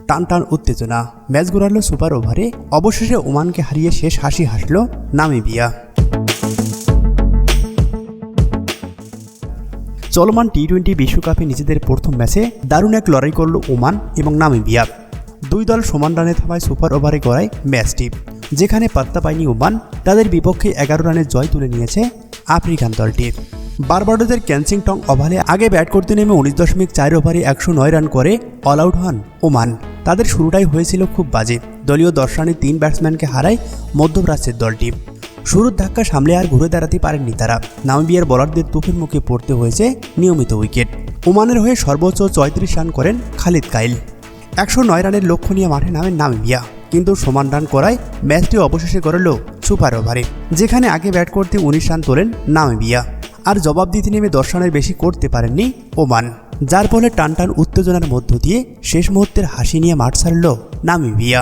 টান টান উত্তেজনা। ম্যাচ গড়ালো সুপার ওভারে। অবশেষে ওমানকে হারিয়ে শেষ হাসি হাসল নামিবিয়া। চলমান টি-20 বিশ্বকাপে নিজেদের প্রথম ম্যাচে দারুণ এক লড়াই করল ওমান এবং নামিবিয়া। দুই দল সমান রানে থামায় সুপার ওভারে গড়ায় ম্যাচটি, যেখানে পাত্তা পায়নি ওমান। তাদের বিপক্ষে 11 রানের জয় তুলে নিয়েছে আফ্রিকান দলটি। বারবাডোসের কেনসিংটন ওভালে আগে ব্যাট করতে নেমে 19.4 ওভারে 109 রান করে অল আউট হন ওমান। তাদের শুরুটাই হয়েছিল খুব বাজে। দলীয় 10 রানে 3 ব্যাটসম্যানকে হারায় মধ্যপ্রাচ্যের দলটি। শুরুর ধাক্কা সামলে আর ঘুরে দাঁড়াতে পারেননি তারা। নামিবিয়ার বোলারদের তুফের মুখে পড়তে হয়েছে নিয়মিত উইকেট। ওমানের হয়ে সর্বোচ্চ 34 রান করেন খালিদ কাইল। 109 রানের লক্ষ্য নিয়ে মাঠে নামেন নামিবিয়া, কিন্তু সমান রান করায় ম্যাচটি অবশেষে গড়ল সুপার ওভারে, যেখানে আগে ব্যাট করতে 19 রান তোলেন নামিবিয়া। আর জবাব দিতে নেমে 10 রানের বেশি করতে পারেননি ওমান, যার ফলে টান টান উত্তেজনার মধ্য দিয়ে শেষ মুহূর্তের হাসি নিয়ে মাঠ ছাড়ল নামিবিয়া।